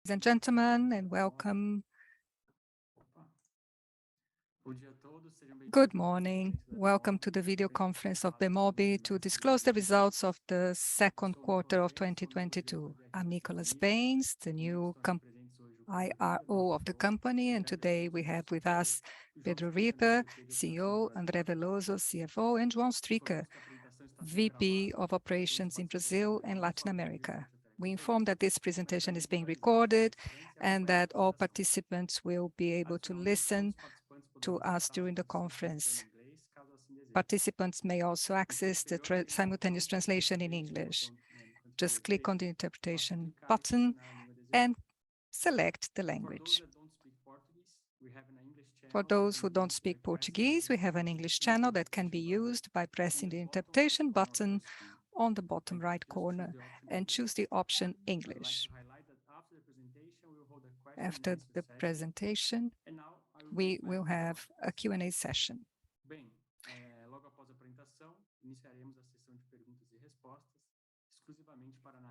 Ladies and gentlemen, and welcome. Good morning. Welcome to the video conference of Bemobi to disclose the results of the second quarter of 2022. I'm Nicholas Baines, the new IRO of the company, and today we have with us Pedro Ripper, CEO, André Veloso, CFO, and João Stricker, VP of Operations in Brazil and Latin America. We inform that this presentation is being recorded and that all participants will be able to listen to us during the conference. Participants may also access the simultaneous translation in English. Just click on the interpretation button and select the language. For those who don't speak Portuguese, we have an English channel that can be used by pressing the interpretation button on the bottom right corner and choose the option English. After the presentation, we will have a Q&A session.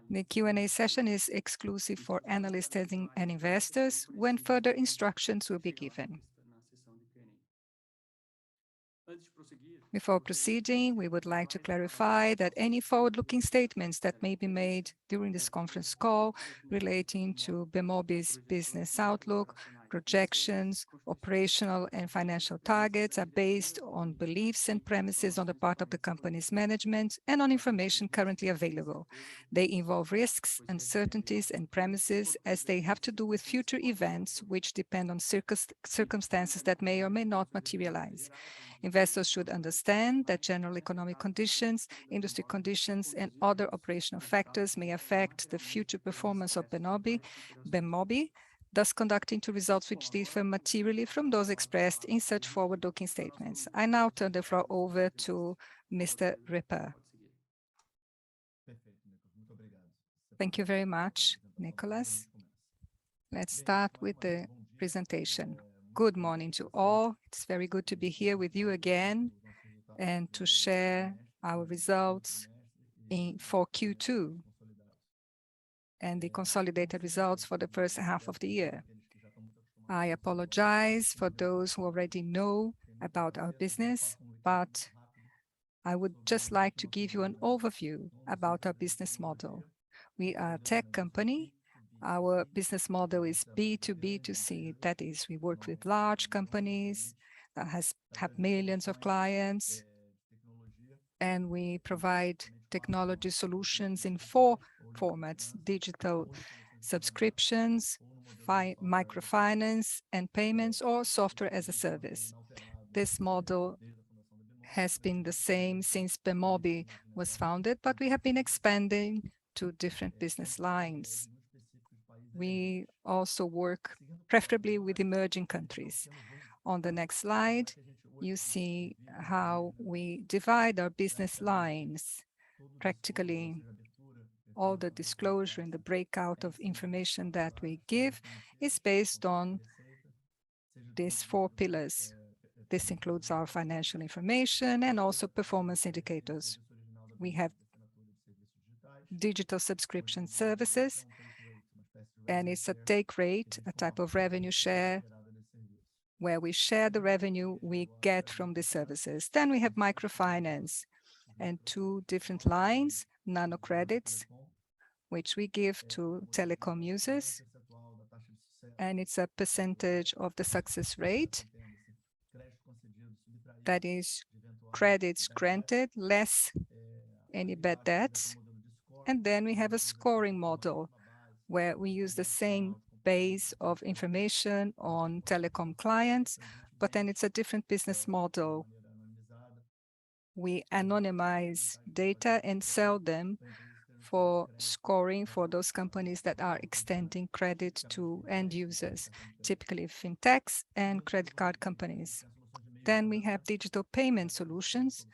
The Q&A session is exclusive for analysts and investors, when further instructions will be given. Before proceeding, we would like to clarify that any forward-looking statements that may be made during this conference call relating to Bemobi's business outlook, projections, operational and financial targets are based on beliefs and premises on the part of the company's management and on information currently available. They involve risks, uncertainties, and premises as they have to do with future events which depend on circumstances that may or may not materialize. Investors should understand that general economic conditions, industry conditions, and other operational factors may affect the future performance of Bemobi, thus conducting to results which differ materially from those expressed in such forward-looking statements. I now turn the floor over to Mr. Ripper. Thank you very much, Nicholas. Let's start with the presentation. Good morning to all. It's very good to be here with you again and to share our results for Q2 and the consolidated results for the first half of the year. I apologize for those who already know about our business, but I would just like to give you an overview about our business model. We are a tech company. Our business model is B2B2C. That is, we work with large companies that have millions of clients, and we provide technology solutions in 4 formats: digital subscriptions, microfinance and payments, or software as a service. This model has been the same since Bemobi was founded, but we have been expanding to different business lines. We also work preferably with emerging countries. On the next slide, you see how we divide our business lines. Practically, all the disclosure and the breakout of information that we give is based on these 4 pillars. This includes our financial information and also performance indicators. We have digital subscription services, and it's a take rate, a type of revenue share, where we share the revenue we get from the services. Then we have microfinance and 2 different lines, nano credits, which we give to telecom users, and it's a percentage of the success rate. That is credits granted less any bad debts. And then we have a scoring model where we use the same base of information on telecom clients, but then it's a different business model. We anonymize data and sell them for scoring for those companies that are extending credit to end users, typically fintechs and credit card companies. Then we have digital payment solutions.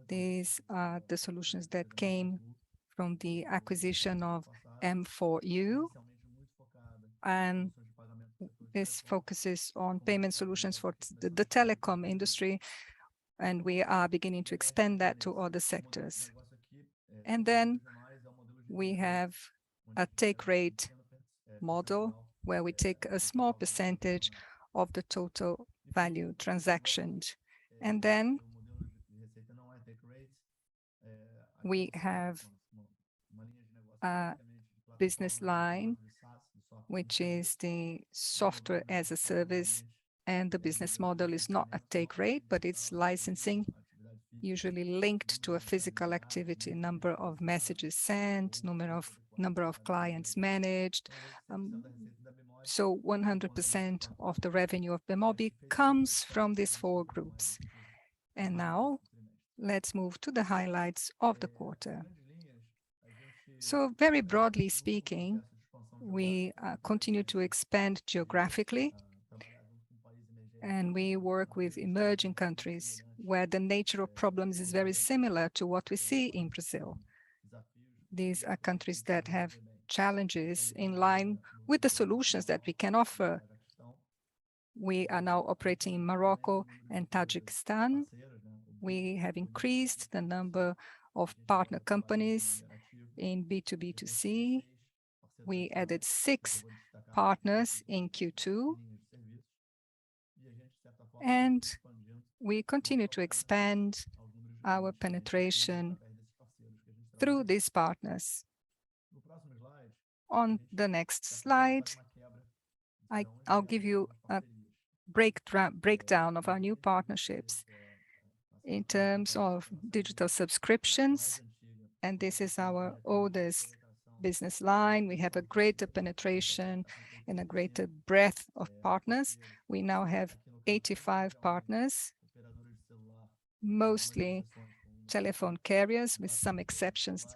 These are the solutions that came from the acquisition of M4U, and this focuses on payment solutions for the telecom industry, and we are beginning to expand that to other sectors. And then we have a take rate model, where we take a small percentage of the total value transactioned. And then we have a business line, which is the software as a service, and the business model is not a take rate, but it's licensing, usually linked to a physical activity, number of messages sent, number of clients managed. So 100% of the revenue of Bemobi comes from these four groups. And now let's move to the highlights of the quarter. So very broadly speaking, we continue to expand geographically, and we work with emerging countries where the nature of problems is very similar to what we see in Brazil. These are countries that have challenges in line with the solutions that we can offer. We are now operating in Morocco and Tajikistan. We have increased the number of partner companies in B2B2C. We added 6 partners in Q2, and we continue to expand our penetration through these partners. On the next slide, I'll give you a breakdown of our new partnerships in terms of digital subscriptions, and this is our oldest business line. We have a greater penetration and a greater breadth of partners. We now have 85 partners, mostly telephone carriers, with some exceptions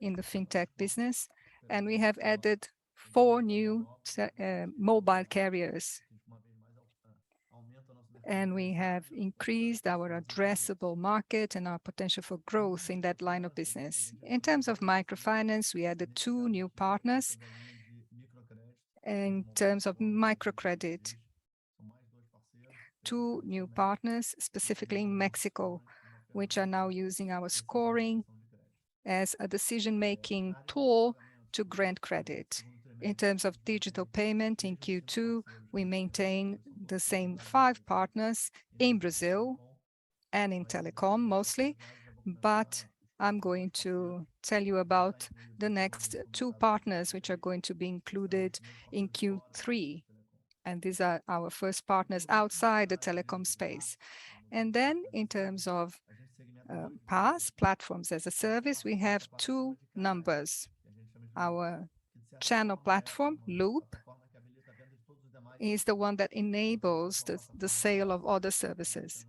in the fintech business. And we have added 4 new mobile carriers. And we have increased our addressable market and our potential for growth in that line of business. In terms of microfinance, we added 2 new partners. In terms of microcredit, 2 new partners, specifically in Mexico, which are now using our scoring as a decision-making tool to grant credit. In terms of digital payment in Q2, we maintain the same 5 partners in Brazil and in telecom mostly, but I'm going to tell you about the next 2 partners which are going to be included in Q3. And these are our first partners outside the telecom space. And then in terms of PaaS, platforms as a service, we have 2 numbers. Our channel platform, Loop, is the one that enables the sale of other services.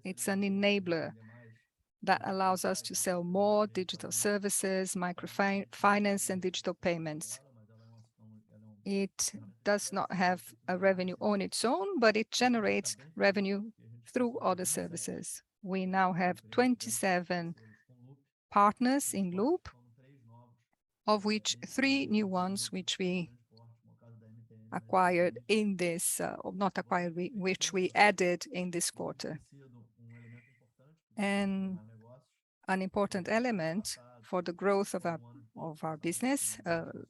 It's an enabler that allows us to sell more digital services, microfinance, and digital payments. It does not have a revenue on its own, but it generates revenue through other services. We now have 27 partners in Loop, of which 3 new ones which we acquired in this, or not acquired, which we added in this quarter. And an important element for the growth of our business.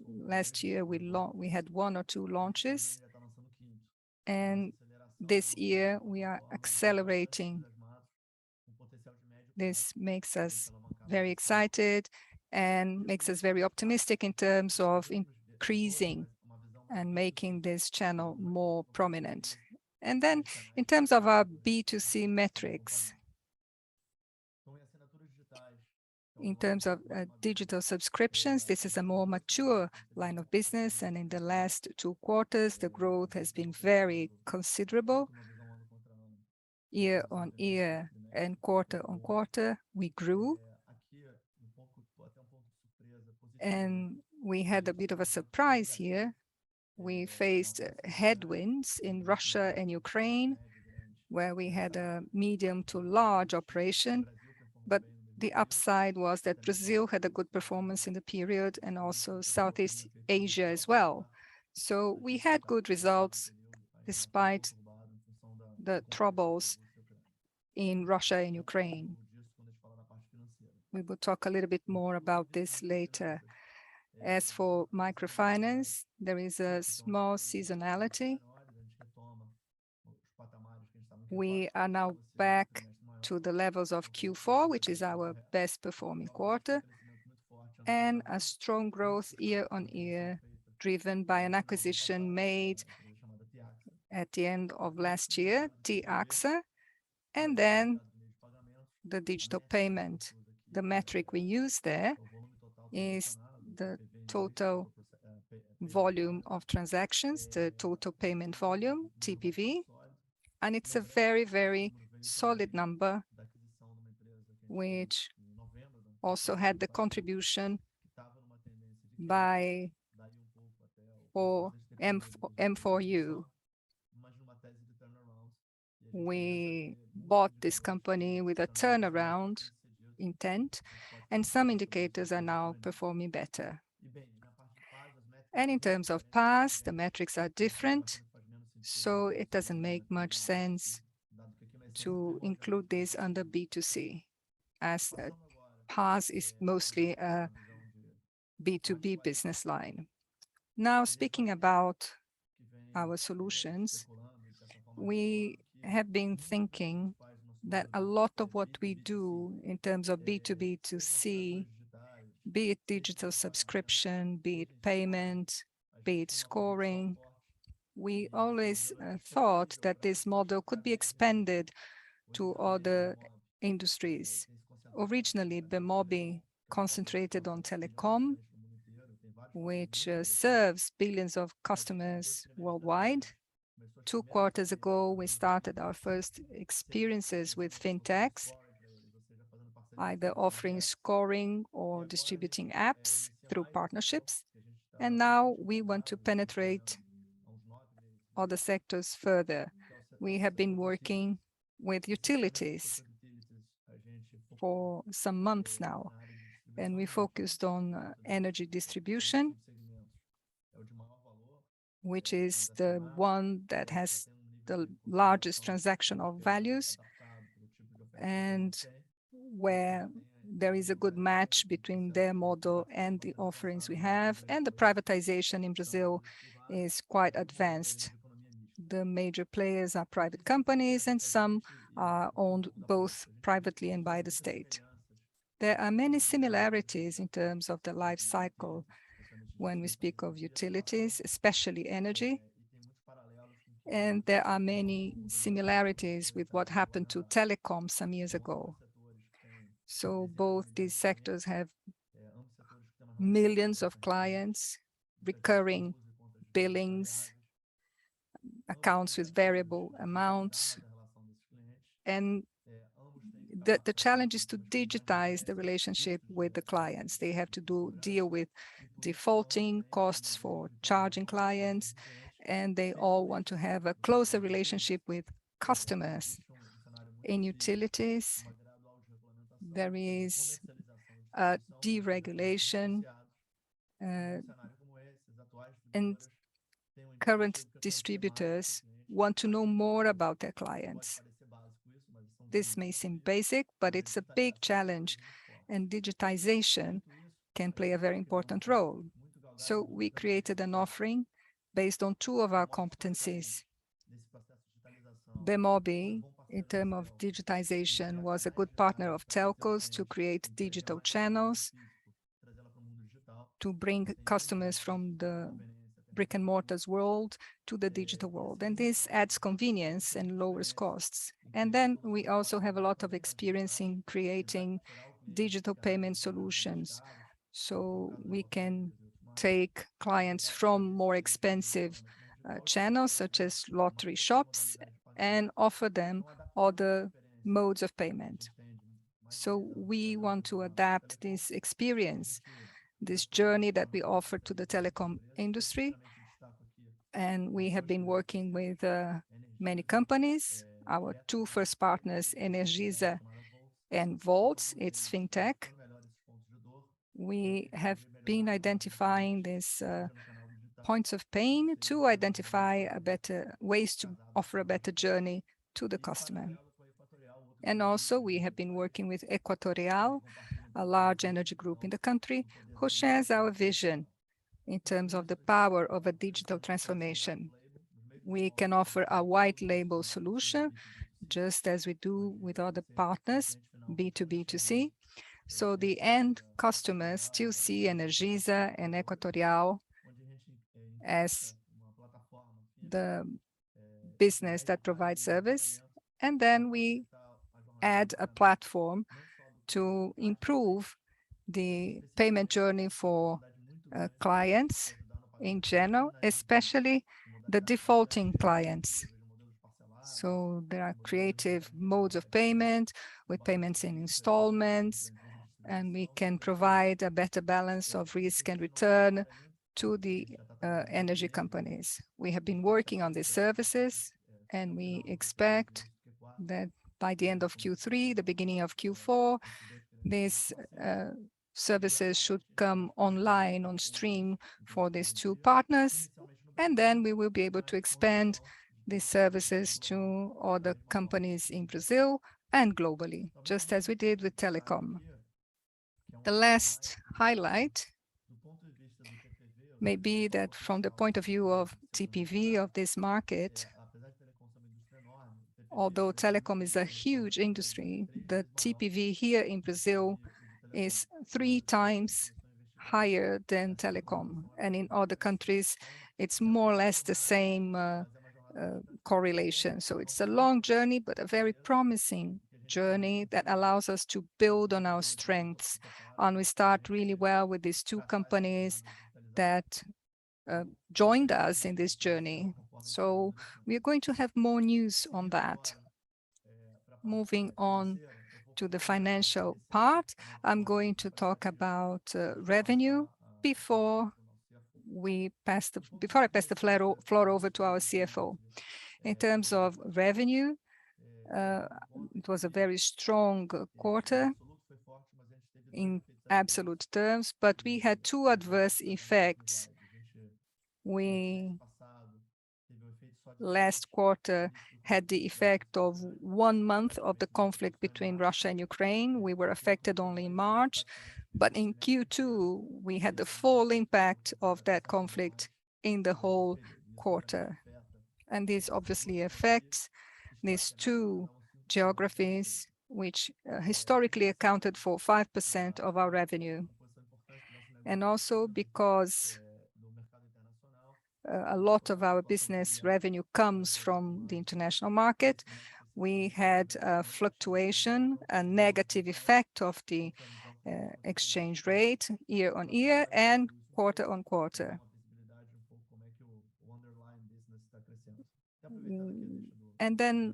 Last year we had 1 or 2 launches, and this year we are accelerating. This makes us very excited and makes us very optimistic in terms of increasing and making this channel more prominent. And then in terms of our B2C metrics, in terms of digital subscriptions, this is a more mature line of business, and in the last 2 quarters, the growth has been very considerable. Year on year and quarter on quarter, we grew. And we had a bit of a surprise here. We faced headwinds in Russia and Ukraine, where we had a medium to large operation, but the upside was that Brazil had a good performance in the period, and also Southeast Asia as well. So we had good results despite the troubles in Russia and Ukraine. We will talk a little bit more about this later. As for microfinance, there is a small seasonality. We are now back to the levels of Q4, which is our best performing quarter, and a strong growth year on year, driven by an acquisition made at the end of last year, AXA, and then the digital payment. The metric we use there is the total volume of transactions, the total payment volume, TPV, and it's a very, very solid number, which also had the contribution by M4U. We bought this company with a turnaround intent, and some indicators are now performing better. And in terms of PaaS, the metrics are different, so it doesn't make much sense to include this under B2C, as PaaS is mostly a B2B business line. Now, speaking about our solutions, we have been thinking that a lot of what we do in terms of B2B to C, be it digital subscription, be it payment, be it scoring, we always thought that this model could be expanded to other industries. Originally, Bemobi concentrated on telecom, which serves billions of customers worldwide. 2 quarters ago, we started our first experiences with fintechs, either offering scoring or distributing apps through partnerships. And now we want to penetrate other sectors further. We have been working with utilities for some months now, and we focused on energy distribution, which is the one that has the largest transaction of values, and where there is a good match between their model and the offerings we have, and the privatization in Brazil is quite advanced. The major players are private companies, and some are owned both privately and by the state. There are many similarities in terms of the life cycle when we speak of utilities, especially energy. And there are many similarities with what happened to telecom some years ago. So both these sectors have millions of clients, recurring billings, accounts with variable amounts, and the challenge is to digitize the relationship with the clients. They have to deal with defaulting, costs for charging clients, and they all want to have a closer relationship with customers. In utilities, there is a deregulation, and current distributors want to know more about their clients. This may seem basic, but it's a big challenge, and digitization can play a very important role. So we created an offering based on 2 of our competencies. Bemobi, in terms of digitization, was a good partner of telcos to create digital channels to bring customers from the brick-and-mortars world to the digital world, and this adds convenience and lowers costs. And then we also have a lot of experience in creating digital payment solutions, so we can take clients from more expensive channels, such as lottery shops, and offer them other modes of payment. So we want to adapt this experience, this journey that we offer to the telecom industry. And we have been working with many companies. Our 2 first partners, Energisa and Volts, it's fintech. We have been identifying these points of pain to identify a better ways to offer a better journey to the customer. And also we have been working with Equatorial, a large energy group in the country, who shares our vision in terms of the power of a digital transformation. We can offer a white label solution, just as we do with other partners, B2B2C. So the end customers still see Energisa and Equatorial as the business that provides service. And then we add a platform to improve the payment journey for clients in general, especially the defaulting clients. So there are creative modes of payment with payments in installments, and we can provide a better balance of risk and return to the energy companies. We have been working on these services, and we expect that by the end of Q3, the beginning of Q4, these services should come online on stream for these two partners, and then we will be able to expand these services to other companies in Brazil and globally, just as we did with telecom. The last highlight may be that from the point of view of TPV of this market, although telecom is a huge industry, the TPV here in Brazil is 3 times higher than telecom. And in other countries, it's more or less the same correlation. So it's a long journey, but a very promising journey that allows us to build on our strengths. And we start really well with these two companies that joined us in this journey. So we're going to have more news on that. Moving on to the financial part, I'm going to talk about revenue before I pass the floor over to our CFO. In terms of revenue, it was a very strong quarter in absolute terms, but we had 2 adverse effects. We last quarter had the effect of 1 month of the conflict between Russia and Ukraine. We were affected only in March, but in Q2, we had the full impact of that conflict in the whole quarter. And this obviously affects these 2 geographies, which historically accounted for 5% of our revenue. And also because a lot of our business revenue comes from the international market, we had a fluctuation, a negative effect of the exchange rate year on year and quarter on quarter. And then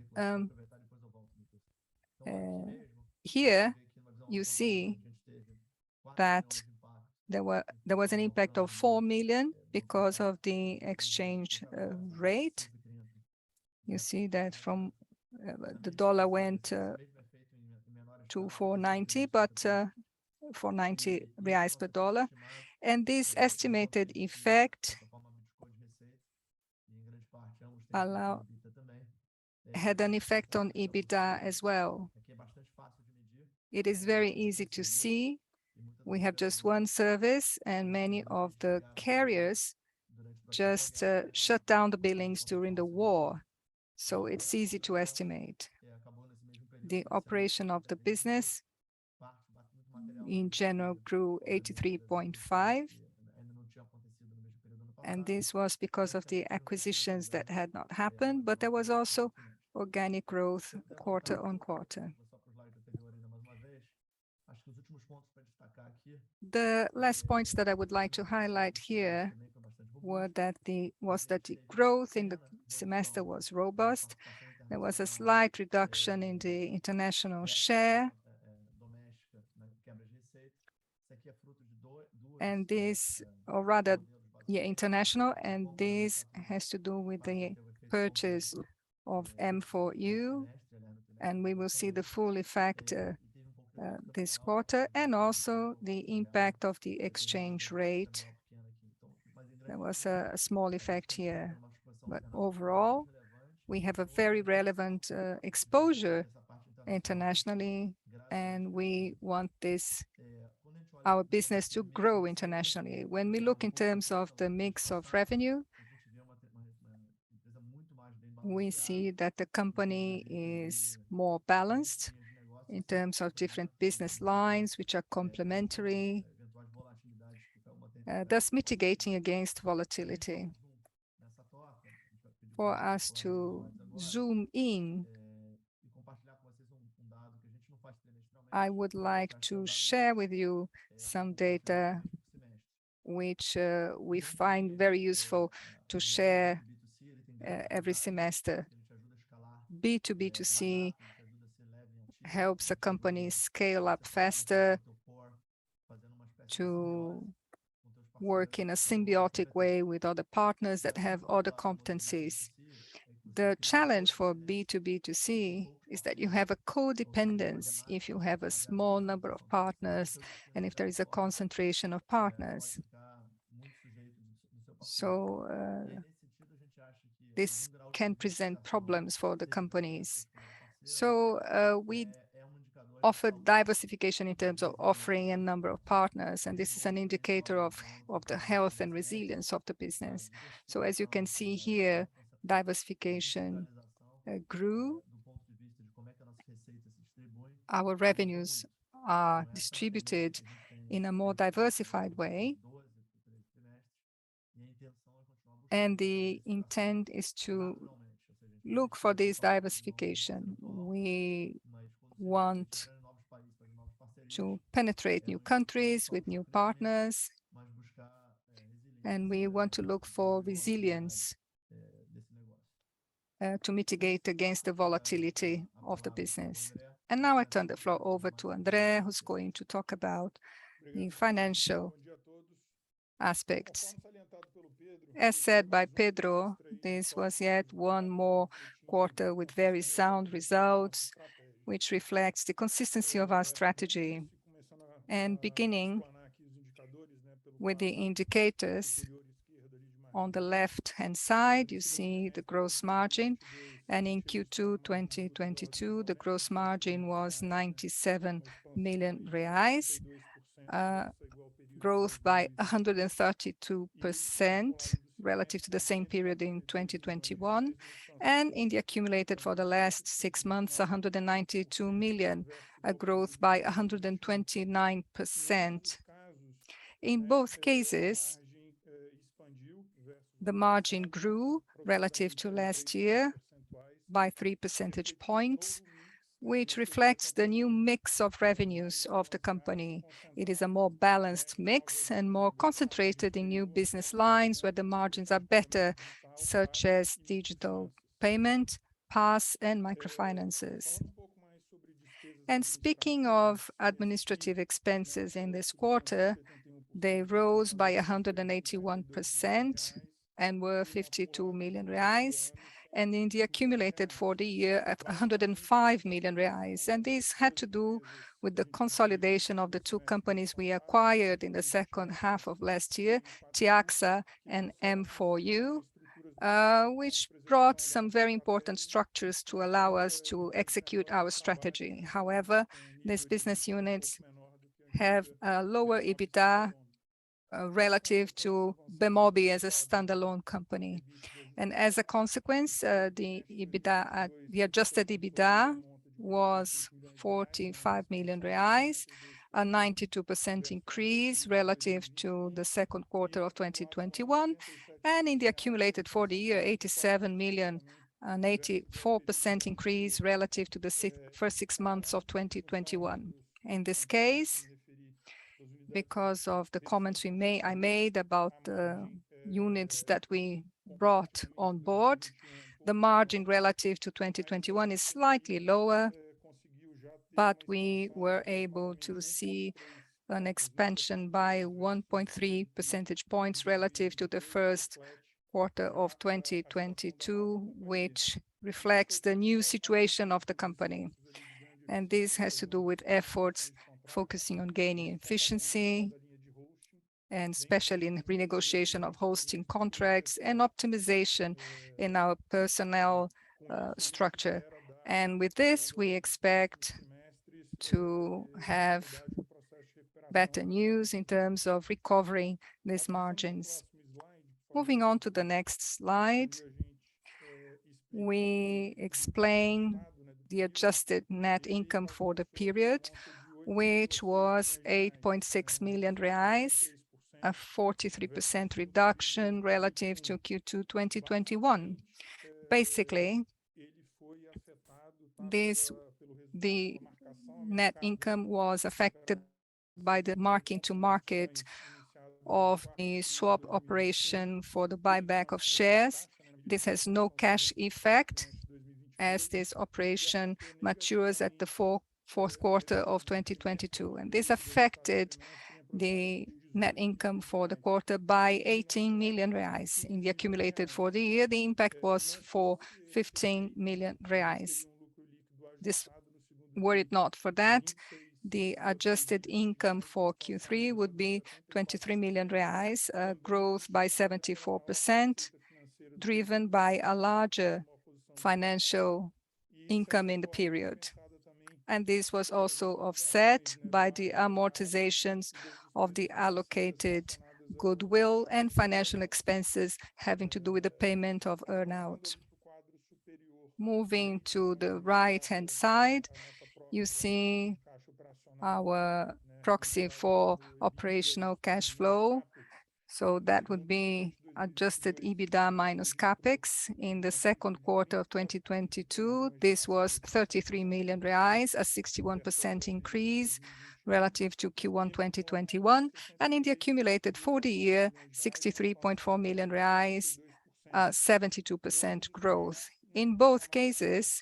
here you see that there was an impact of 4 million because of the exchange rate. You see that from the dollar went to 4.90, but 4.90 reais per dollar. And this estimated effect had an effect on EBITDA as well. It is very easy to see. We have just one service, and many of the carriers just shut down the billings during the war. So it's easy to estimate. The operation of the business in general grew 83.5%. And this was because of the acquisitions that had not happened, but there was also organic growth quarter on quarter. The last points that I would like to highlight here were that the growth in the semester was robust. There was a slight reduction in the international share. And this, or rather, international, and this has to do with the purchase of M4U, and we will see the full effect this quarter, and also the impact of the exchange rate. There was a small effect here, but overall, we have a very relevant exposure internationally, and we want this our business to grow internationally. When we look in terms of the mix of revenue, we see that the company is more balanced in terms of different business lines, which are complementary, thus mitigating against volatility. For us to zoom in, I would like to share with you some data which we find very useful to share every semester. B2B2C helps a company scale up faster, to work in a symbiotic way with other partners that have other competencies. The challenge for B2B2C is that you have a codependence if you have a small number of partners and if there is a concentration of partners. So this can present problems for the companies. So we offer diversification in terms of offering a number of partners, and this is an indicator of the health and resilience of the business. So as you can see here, diversification grew. Our revenues are distributed in a more diversified way, and the intent is to look for this diversification. We want to penetrate new countries with new partners, and we want to look for resilience to mitigate against the volatility of the business. And now I turn the floor over to André, who's going to talk about the financial aspects. As said by Pedro, this was yet one more quarter with very sound results, which reflects the consistency of our strategy. And beginning with the indicators, on the left-hand side, you see the gross margin. And in Q2 2022, the gross margin was 97 million reais, growth by 132% relative to the same period in 2021. And in the accumulated for the last 6 months, 192 million, a growth by 129%. In both cases, the margin grew relative to last year by 3 percentage points, which reflects the new mix of revenues of the company. It is a more balanced mix and more concentrated in new business lines where the margins are better, such as digital payment, PaaS, and microfinances. And speaking of administrative expenses in this quarter, they rose by 181% and were 52 million reais, and in the accumulated for the year at 105 million reais. And this had to do with the consolidation of the two companies we acquired in the second half of last year, Tiaxa and M4U, which brought some very important structures to allow us to execute our strategy. However, these business units have a lower EBITDA relative to Bemobi as a standalone company. And as a consequence, the EBITDA, the adjusted EBITDA was 45 million reais, a 92% increase relative to the second quarter of 2021. And in the accumulated for the year, 87 million, an 84% increase relative to the first 6 months of 2021. In this case, because of the comments I made about the units that we brought on board, the margin relative to 2021 is slightly lower, but we were able to see an expansion by 1.3 percentage points relative to the first quarter of 2022, which reflects the new situation of the company. And this has to do with efforts focusing on gaining efficiency, and especially in renegotiation of hosting contracts and optimization in our personnel structure. And with this, we expect to have better news in terms of recovering these margins. Moving on to the next slide, we explain the adjusted net income for the period, which was 8.6 million reais, a 43% reduction relative to Q2 2021. Basically, the net income was affected by the marking to market of the swap operation for the buyback of shares. This has no cash effect as this operation matures at the fourth quarter of 2022. And this affected the net income for the quarter by 18 million reais. In the accumulated for the year, the impact was for 15 million reais. Were it not for that, the adjusted income for Q3 would be 23 million reais, a growth by 74%, driven by a larger financial income in the period. And this was also offset by the amortizations of the allocated goodwill and financial expenses having to do with the payment of earnout. Moving to the right-hand side, you see our proxy for operational cash flow. So that would be adjusted EBITDA minus CapEx. In the second quarter of 2022, this was 33 million reais, a 61% increase relative to Q1 2021. And in the accumulated for the year, 63.4 million reais, 72% growth. In both cases,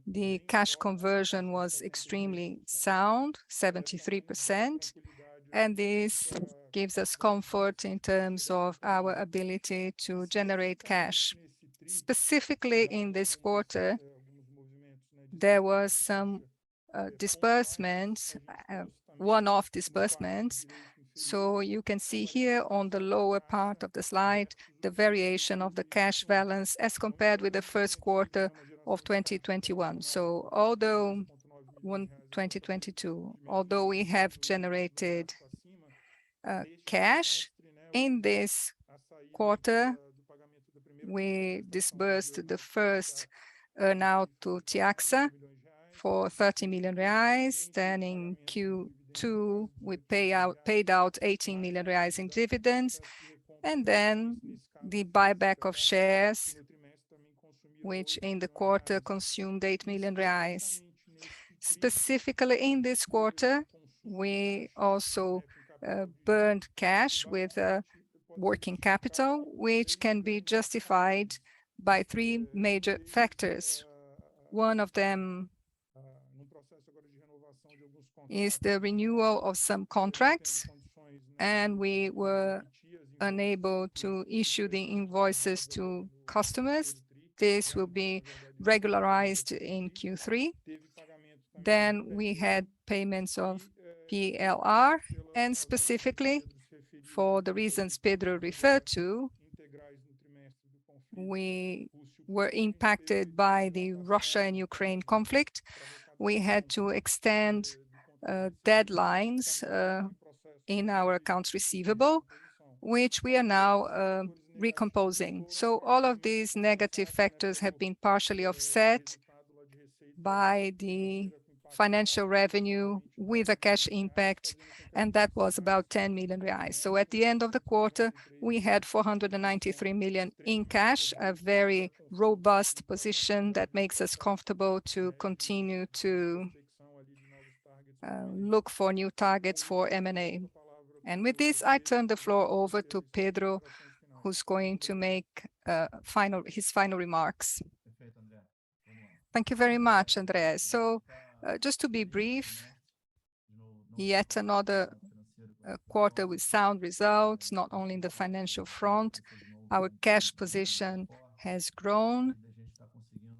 the cash conversion was extremely sound, 73%, and this gives us comfort in terms of our ability to generate cash. Specifically in this quarter, there was some disbursements, one-off disbursements. So you can see here on the lower part of the slide, the variation of the cash balance as compared with the first quarter of 2021. So although 2022, although we have generated cash in this quarter, we disbursed the first earnout to Tiaxa for 30 million reais. Then in Q2, we paid out 18 million reais in dividends. And then the buyback of shares, which in the quarter consumed 8 million reais. Specifically in this quarter, we also burned cash with working capital, which can be justified by three major factors. One of them is the renewal of some contracts, and we were unable to issue the invoices to customers. This will be regularized in Q3. Then we had payments of PLR, and specifically for the reasons Pedro referred to, we were impacted by the Russia and Ukraine conflict. We had to extend deadlines in our accounts receivable, which we are now recomposing. So all of these negative factors have been partially offset by the financial revenue with a cash impact, and that was about 10 million reais. So at the end of the quarter, we had 493 million in cash, a very robust position that makes us comfortable to continue to look for new targets for M&A. And with this, I turn the floor over to Pedro, who's going to make his final remarks. Thank you very much, André. So just to be brief, yet another quarter with sound results, not only in the financial front. Our cash position has grown,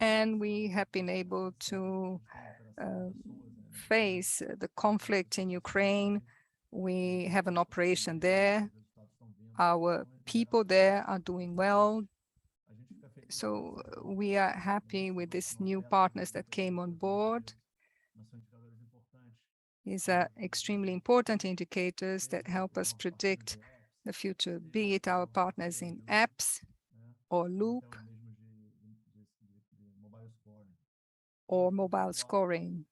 and we have been able to face the conflict in Ukraine. We have an operation there. Our people there are doing well. So we are happy with these new partners that came on board. These are extremely important indicators that help us predict the future, be it our partners in apps or Loop or mobile scoring.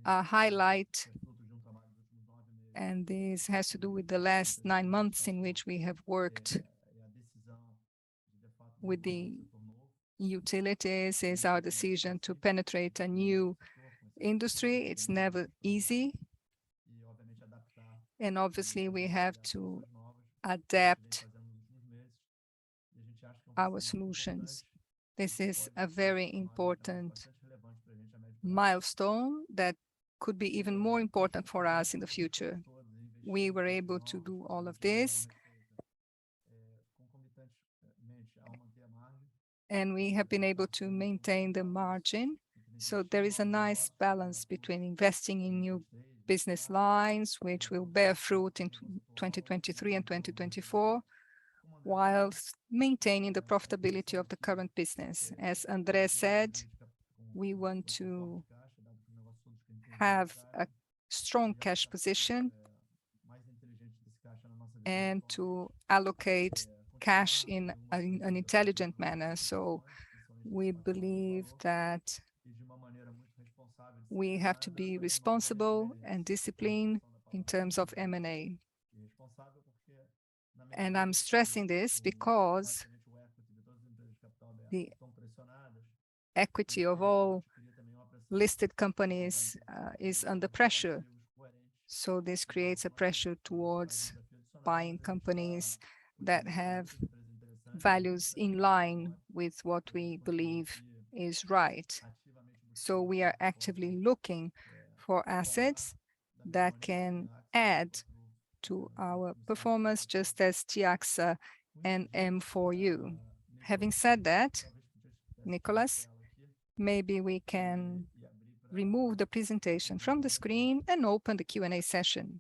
A highlight, and this has to do with the last 9 months in which we have worked with the utilities, is our decision to penetrate a new industry. It's never easy. And obviously we have to adapt our solutions. This is a very important milestone that could be even more important for us in the future. We were able to do all of this, and we have been able to maintain the margin. So there is a nice balance between investing in new business lines, which will bear fruit in 2023 and 2024, whilst maintaining the profitability of the current business. As André said, we want to have a strong cash position and to allocate cash in an intelligent manner. So we believe that we have to be responsible and disciplined in terms of M&A. And I'm stressing this because the equity of all listed companies is under pressure. So this creates a pressure towards buying companies that have values in line with what we believe is right. So we are actively looking for assets that can add to our performance, just as Tiaxa and M4U. Having said that, Nicholas, maybe we can remove the presentation from the screen and open the Q&A session.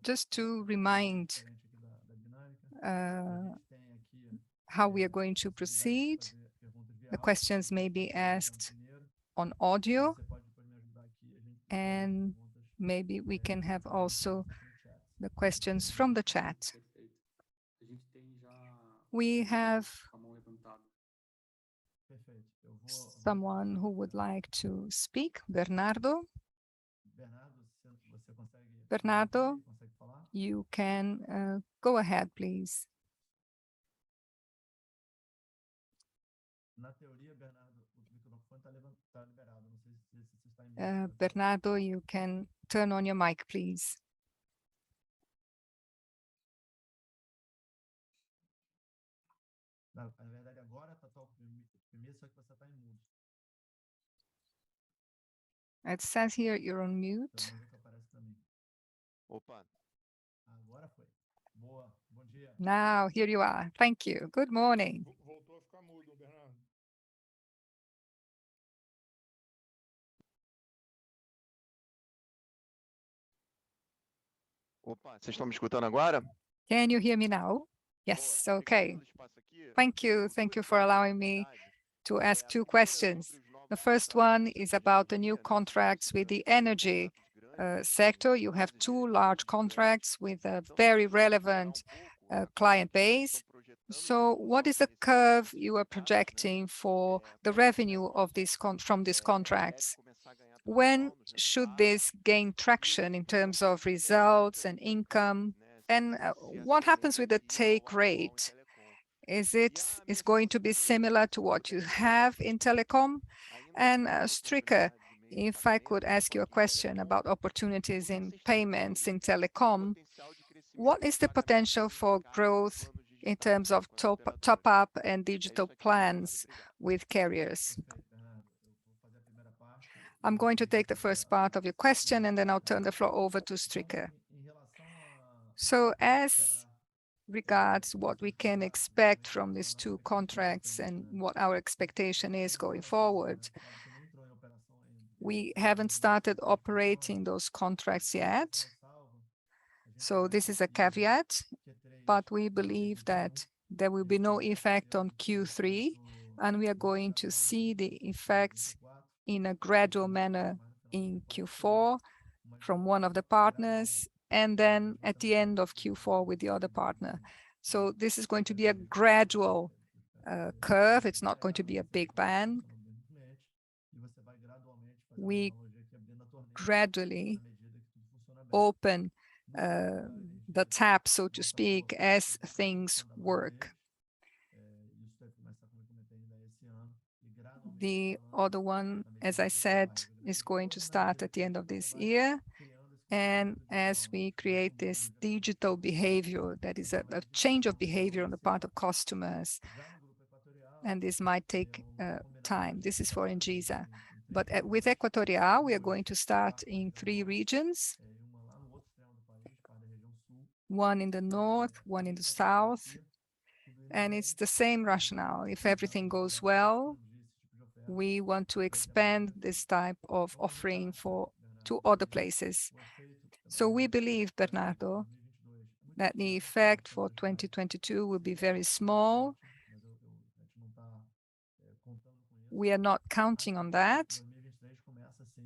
Just to remind how we are going to proceed, the questions may be asked on audio, and maybe we can have also the questions from the chat. We have someone who would like to speak, Bernardo. Bernardo, you can go ahead, please. Bernardo, you can turn on your mic, please. It says here you're on mute. Now, here you are. Thank you. Good morning. Opa, vocês estão me escutando agora? Can you hear me now? Yes, okay. Thank you. Thank you for allowing me to ask 2 questions. The first one is about the new contracts with the energy sector. You have 2 large contracts with a very relevant client base. So what is the curve you are projecting for the revenue of from these contracts? When should this gain traction in terms of results and income? And what happens with the take rate? Is going to be similar to what you have in telecom? And Stricker, if I could ask you a question about opportunities in payments in telecom, what is the potential for growth in terms of top-up and digital plans with carriers? I'm going to take the first part of your question, and then I'll turn the floor over to Stricker. So as regards what we can expect from these 2 contracts and what our expectation is going forward, we haven't started operating those contracts yet. So this is a caveat, but we believe that there will be no effect on Q3, and we are going to see the effects in a gradual manner in Q4 from one of the partners, and then at the end of Q4 with the other partner. So this is going to be a gradual curve. It's not going to be a big bang. We gradually open the tap, so to speak, as things work. The other one, as I said, is going to start at the end of this year. And as we create this digital behavior, that is a change of behavior on the part of customers, and this might take time. This is for Engisa. But with Equatorial, we are going to start in 3 regions, one in the north, one in the south, and it's the same rationale. If everything goes well, we want to expand this type of offering to other places. So we believe, Bernardo, that the effect for 2022 will be very small. We are not counting on that.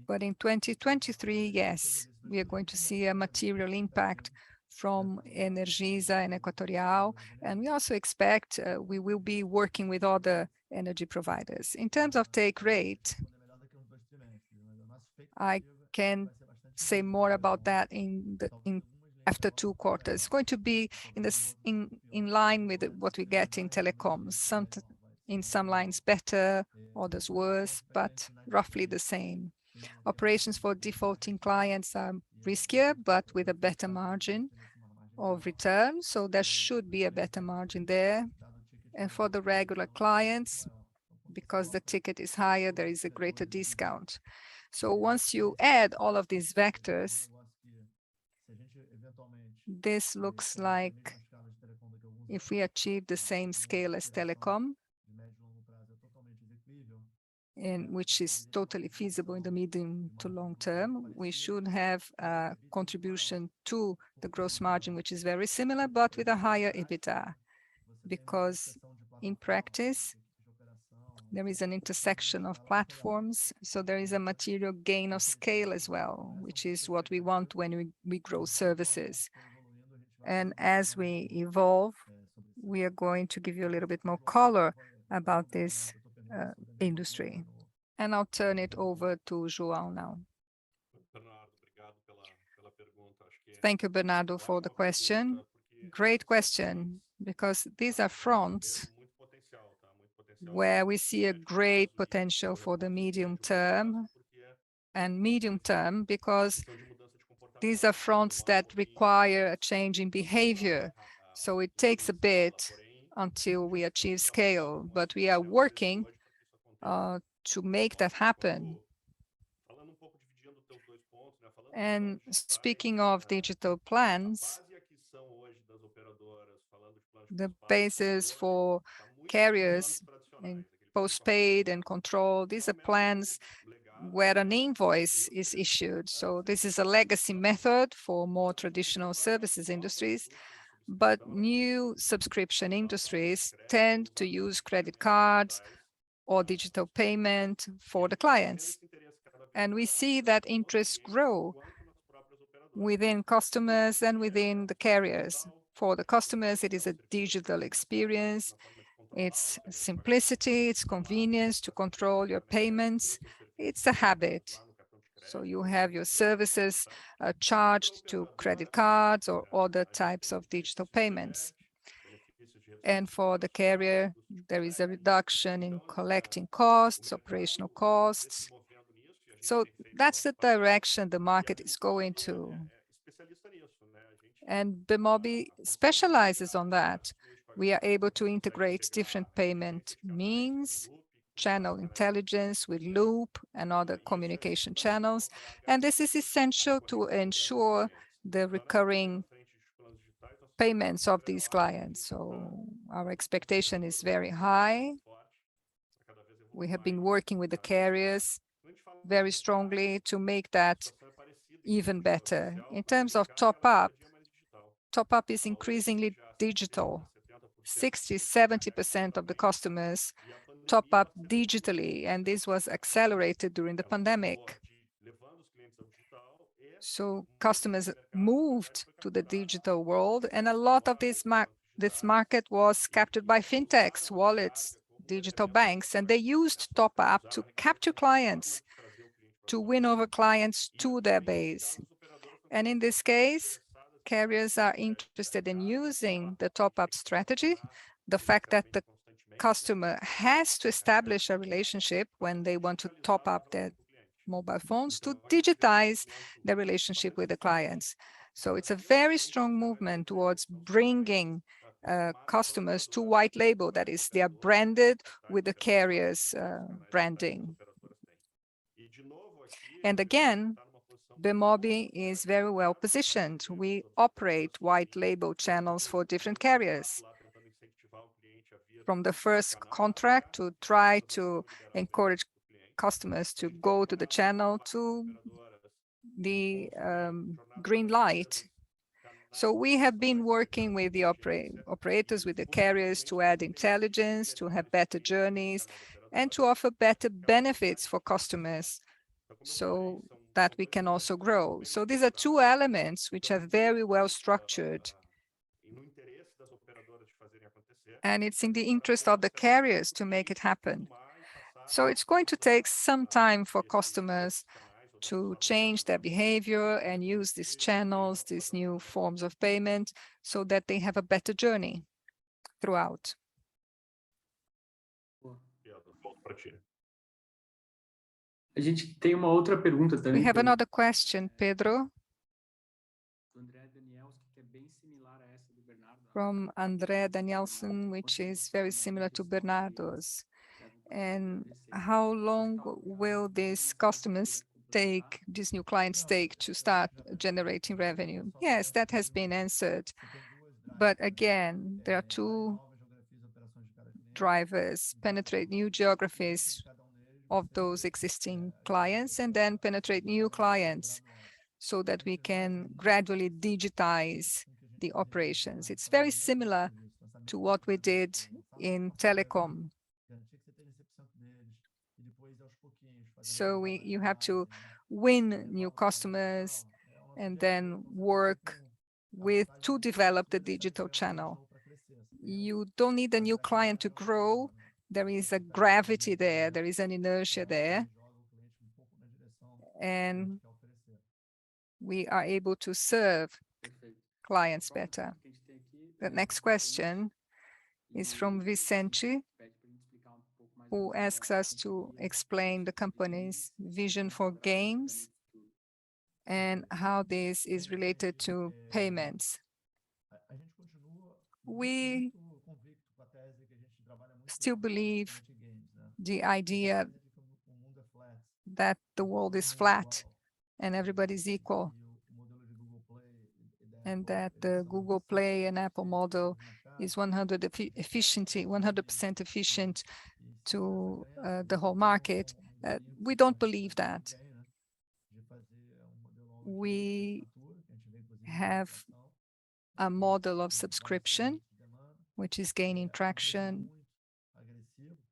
But in 2023, yes, we are going to see a material impact from Energisa and Equatorial. And we also expect we will be working with other energy providers. In terms of take rate, I can say more about that after 2 quarters. It's going to be in line with what we get in telecoms. In some lines better, others worse, but roughly the same. Operations for defaulting clients are riskier, but with a better margin of return. So there should be a better margin there. And for the regular clients, because the ticket is higher, there is a greater discount. So once you add all of these vectors, this looks like if we achieve the same scale as telecom, and which is totally feasible in the medium to long term, we should have a contribution to the gross margin, which is very similar, but with a higher EBITDA, because in practice, there is an intersection of platforms, so there is a material gain of scale as well, which is what we want when we grow services. And as we evolve, we are going to give you a little bit more color about this industry. And I'll turn it over to João now. Thank you, Bernardo, for the question. Great question, because these are fronts where we see a great potential for the medium term, because these are fronts that require a change in behavior. So it takes a bit until we achieve scale, but we are working to make that happen. And speaking of digital plans, the basis for carriers in postpaid and control, these are plans where an invoice is issued. So this is a legacy method for more traditional services industries, but new subscription industries tend to use credit cards or digital payment for the clients. And we see that interest grow within customers and within the carriers. For the customers, it is a digital experience. It's simplicity, it's convenience to control your payments. It's a habit. So you have your services charged to credit cards or other types of digital payments. And for the carrier, there is a reduction in collecting costs, operational costs. So that's the direction the market is going to. And Bemobi specializes on that. We are able to integrate different payment means, channel intelligence with Loop and other communication channels. And this is essential to ensure the recurring payments of these clients. So our expectation is very high. We have been working with the carriers very strongly to make that even better. In terms of top-up is increasingly digital. 60–70% of the customers top up digitally, and this was accelerated during the pandemic. So customers moved to the digital world, and a lot of this market was captured by fintechs, wallets, digital banks, and they used top-up to capture clients, to win over clients to their base. And in this case, carriers are interested in using the top-up strategy, the fact that the customer has to establish a relationship when they want to top up their mobile phones, to digitize the relationship with the clients. So it's a very strong movement towards bringing customers to white label, that is, they are branded with the carrier's branding. And again, Bemobi is very well positioned. We operate white label channels for different carriers. From the first contract to try to encourage customers to go to the channel to the green light. So we have been working with the operators, with the carriers to add intelligence, to have better journeys, and to offer better benefits for customers so that we can also grow. So these are two elements which are very well structured. And it's in the interest of the carriers to make it happen. So it's going to take some time for customers to change their behavior and use these channels, these new forms of payment, so that they have a better journey throughout. A gente tem uma outra pergunta também. We have another question, Pedro, from André Danielson, which is very similar to Bernardo's. And how long will these customers take, these new clients take to start generating revenue? Yes, that has been answered. But again, there are two drivers: penetrate new geographies of those existing clients, and then penetrate new clients so that we can gradually digitize the operations. It's very similar to what we did in telecom. So you have to win new customers and then work to develop the digital channel. You don't need a new client to grow. There is a gravity there, there is an inertia there, and we are able to serve clients better. The next question is from Vicente, who asks us to explain the company's vision for games and how this is related to payments. We still believe the idea that the world is flat and everybody's equal, and that the Google Play and Apple model is 100% efficient to the whole market. We don't believe that. We have a model of subscription which is gaining traction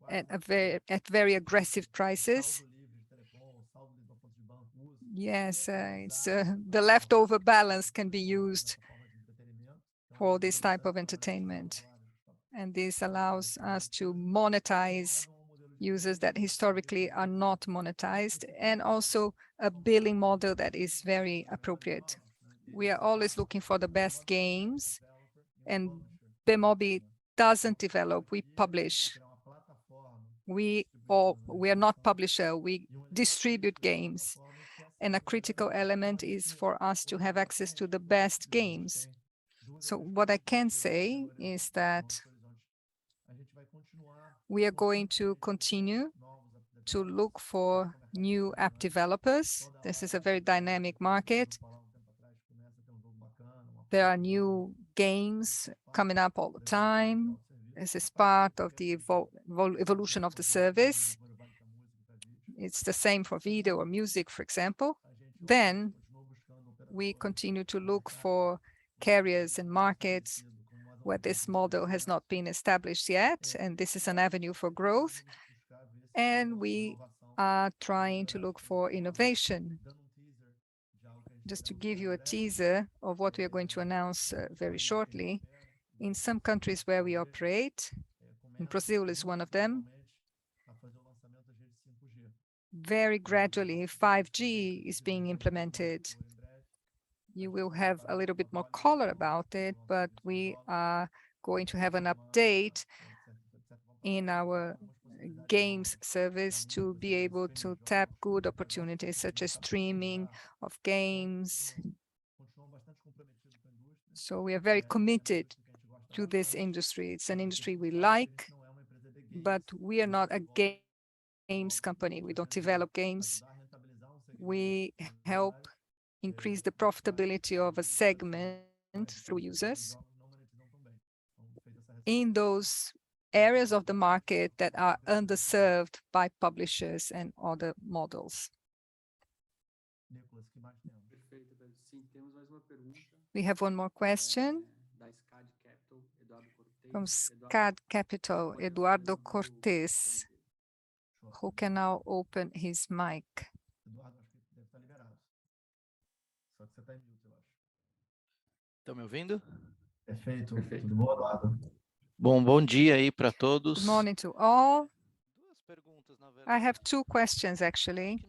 at very aggressive prices. Yes, the leftover balance can be used for this type of entertainment. And this allows us to monetize users that historically are not monetized, and also a billing model that is very appropriate. We are always looking for the best games, and Bemobi doesn't develop, we publish. We are not publisher, we distribute games. And a critical element is for us to have access to the best games. So what I can say is that we are going to continue to look for new app developers. This is a very dynamic market. There are new games coming up all the time. This is part of the evolution of the service. It's the same for video or music, for example. Then we continue to look for carriers and markets where this model has not been established yet, and this is an avenue for growth. And we are trying to look for innovation. just to give you a teaser of what we are going to announce very shortly, in some countries where we operate, and Brazil is one of them, very gradually 5G is being implemented. You will have a little bit more color about it, but we are going to have an update in our games service to be able to tap good opportunities such as streaming of games. So we are very committed to this industry. It's an industry we like, but we are not a games company. We don't develop games. We help increase the profitability of a segment through users in those areas of the market that are underserved by publishers and other models. We have one more question from SCAD Capital, Eduardo Cortes, who can now open his mic. Estão me ouvindo? Perfeito. Tudo bom, Eduardo? Bom dia aí para todos. Good morning to all. Duas perguntas, na I verdade. have two questions, actually.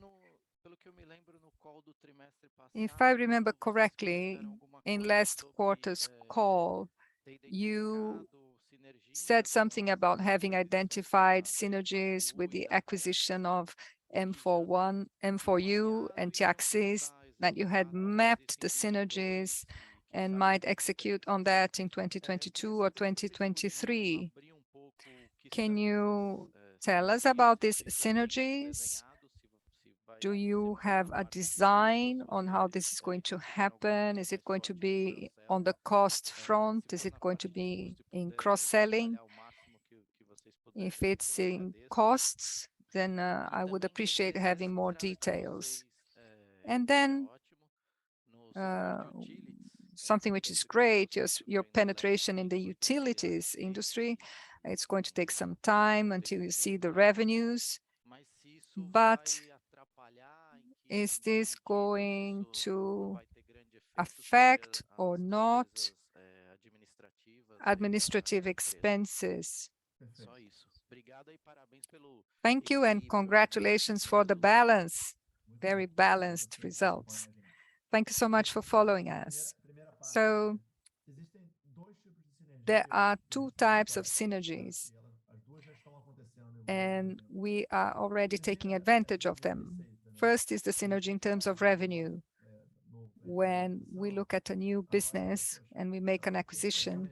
Pelo que eu me lembro, no call do trimestre passado, If I remember vocês correctly, trouxeram alguma in coisa last sobre, quarter's call, ter you identificado sinergias said com something as about having aquisições identified efetuadas, synergies with the Favorita, acquisition of Ouça, M4U and Tiaxis, that you had mapped the synergies and might execute on that in 2022 or 2023. Can you tell us about these synergies? Do you have a design on how this is going to happen? Is it going to be on the cost front? Is it going to be in cross-selling? If it's in costs, then I would appreciate having more details. And then something which is great, your penetration in the utilities industry. It's going to take some time until you see the revenues, but is this going to affect or not administrative expenses? Thank you and congratulations for the balance, very balanced results. Thank you so much for following us. So there are two types of synergies, and we are already taking advantage of them. First is the synergy in terms of revenue. When we look at a new business and we make an acquisition,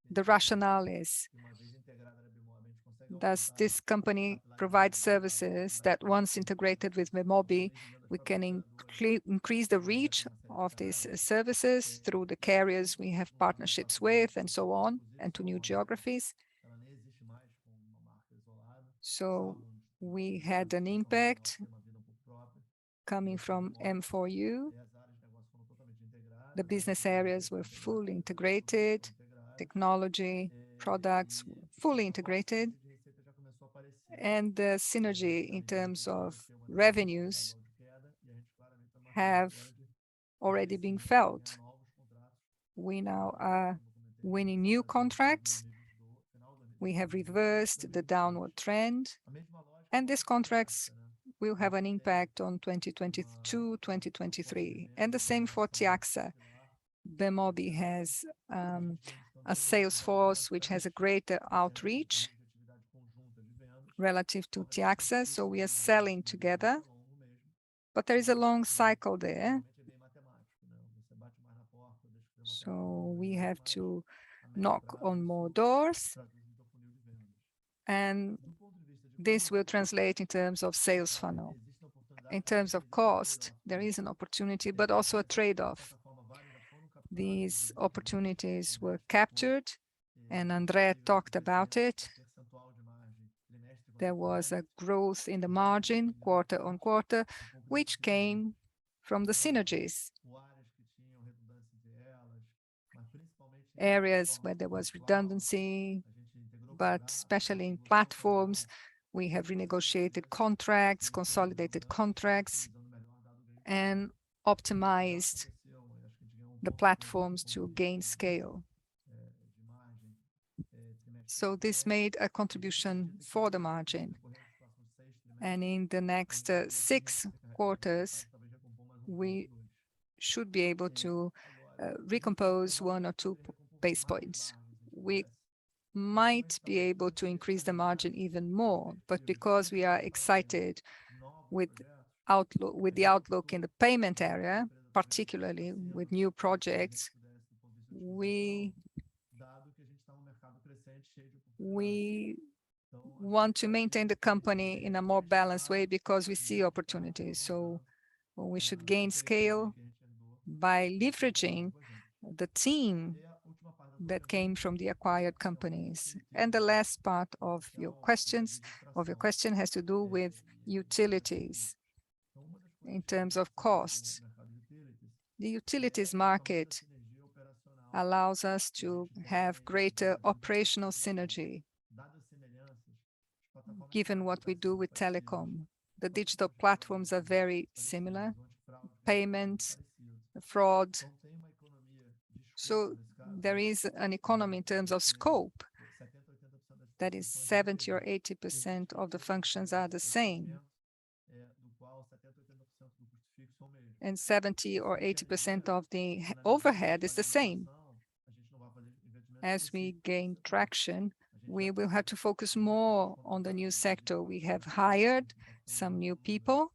the rationale is, does this company provide services that once integrated with Bemobi, we can increase the reach of these services through the carriers we have partnerships with and so on, and to new geographies. So we had an impact coming from M4U. The business areas were fully integrated, technology, products were fully integrated, and the synergy in terms of revenues have already been felt. We now are winning new contracts. We have reversed the downward trend, and these contracts will have an impact on 2022, 2023, and the same for Tiaxa. Bemobi has a sales force which has a greater outreach relative to Tiaxa, so we are selling together, but there is a long cycle there. So we have to knock on more doors, and this will translate in terms of sales funnel. In terms of cost, there is an opportunity, but also a trade-off. These opportunities were captured, and André talked about it. There was a growth in the margin quarter on quarter, which came from the synergies. Areas where there was redundancy, but especially in platforms, we have renegotiated contracts, consolidated contracts, and optimized the platforms to gain scale. So this made a contribution for the margin. And in the next 6 quarters, we should be able to recompose 1 or 2 base points. We might be able to increase the margin even more, but because we are excited with the outlook in the payment area, particularly with new projects, we want to maintain the company in a more balanced way because we see opportunities. So we should gain scale by leveraging the team that came from the acquired companies. And the last part of your question has to do with utilities in terms of costs. The utilities market allows us to have greater operational synergy, given what we do with telecom. The digital platforms are very similar, payments, fraud. So there is an economy in terms of scope. That is 70 or 80% of the functions are the same. And 70 or 80% of the overhead is the same. As we gain traction, we will have to focus more on the new sector. We have hired some new people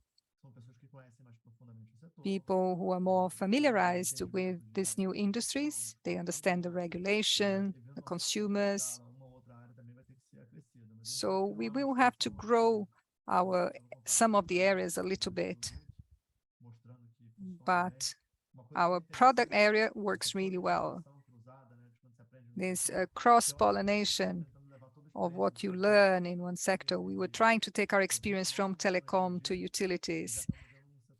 who are more familiarized with these new industries. They understand the regulation, the consumers. So we will have to grow some of the areas a little bit. But our product area works really well. There's a cross-pollination of what you learn in one sector. We were trying to take our experience from telecom to utilities,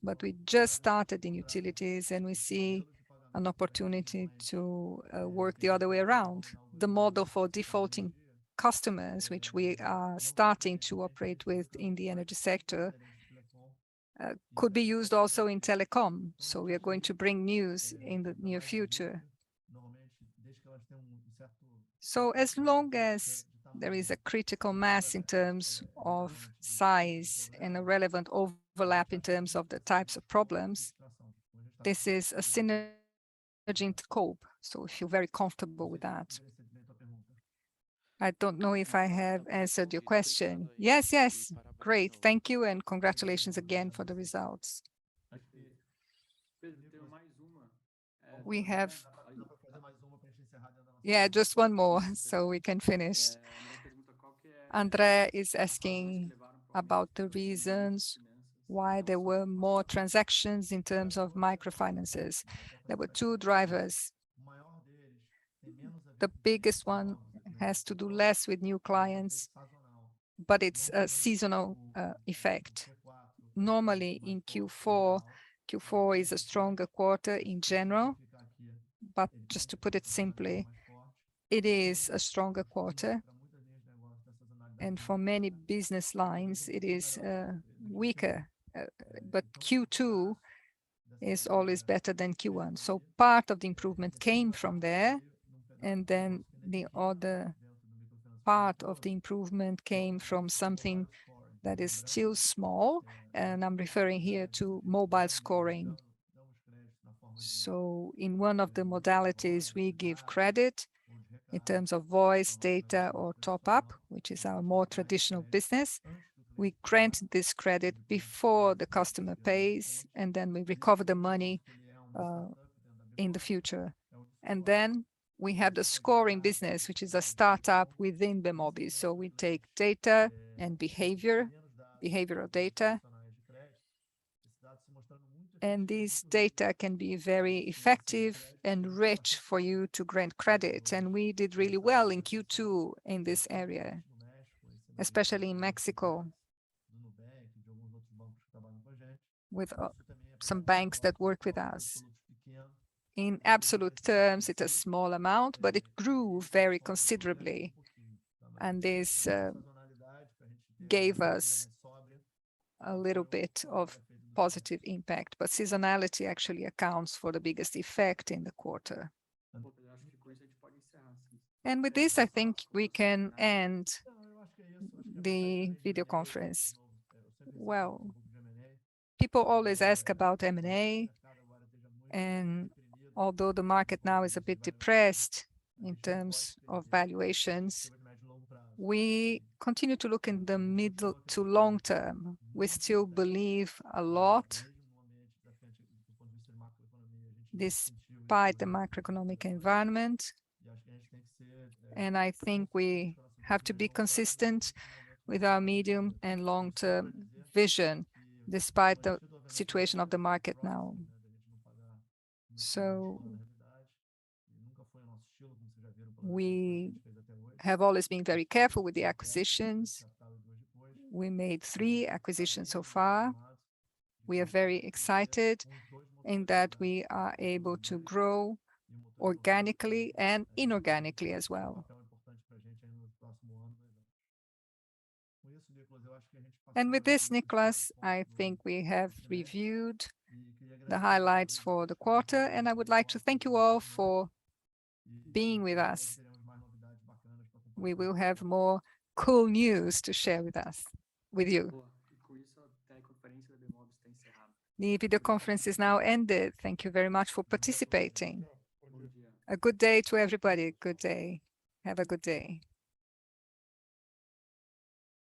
but we just started in utilities and we see an opportunity to work the other way around. The model for defaulting customers, which we are starting to operate with in the energy sector, could be used also in telecom. So we are going to bring news in the near future. So as long as there is a critical mass in terms of size and a relevant overlap in terms of the types of problems, this is a synergy in scope. So we feel very comfortable with that. I don't know if I have answered your question. Yes, yes. Great. Thank you. And congratulations again for the results. We have, just one more so we can finish. André is asking about the reasons why there were more transactions in terms of microfinances. There were 2 drivers. The biggest one has to do less with new clients, but it's a seasonal effect. Normally in Q4 is a stronger quarter in general, but just to put it simply, it is a stronger quarter. And for many business lines, it is weaker, but Q2 is always better than Q1. So part of the improvement came from there, and then the other part of the improvement came from something that is still small, and I'm referring here to mobile scoring. So in one of the modalities, we give credit in terms of voice, data, or top-up, which is our more traditional business. We grant this credit before the customer pays, and then we recover the money in the future. And then we have the scoring business, which is a startup within Bemobi. So we take data and behavioral data, and this data can be very effective and rich for you to grant credit. And we did really well in Q2 in this area, especially in Mexico, with some banks that work with us. In absolute terms, it's a small amount, but it grew very considerably. And this gave us a little bit of positive impact, but seasonality actually accounts for the biggest effect in the quarter. Pô, eu acho que com isso a gente pode encerrar, assim. And with this, I think we can end the video conference. Well, people always ask about M&A, and although the market now is a bit depressed in terms of valuations, we continue to look in the middle to long term. We still believe a lot, despite the macroeconomic environment. And I think we have to be consistent with our medium and long-term vision, despite the situation of the market now. So we have always been very careful with the acquisitions. We made 3 acquisitions so far. We are very excited in that we are able to grow organically and inorganically as well. And with this, Nicholas, I think we have reviewed the highlights for the quarter, and I would like to thank you all for being with us. We will have more cool news to share with you. Boa. E com isso, a teleconferência da BMOB está encerrada. The video conference is now ended. Thank you very much for participating. Bom dia. A good day to everybody. Good day. Have a good day.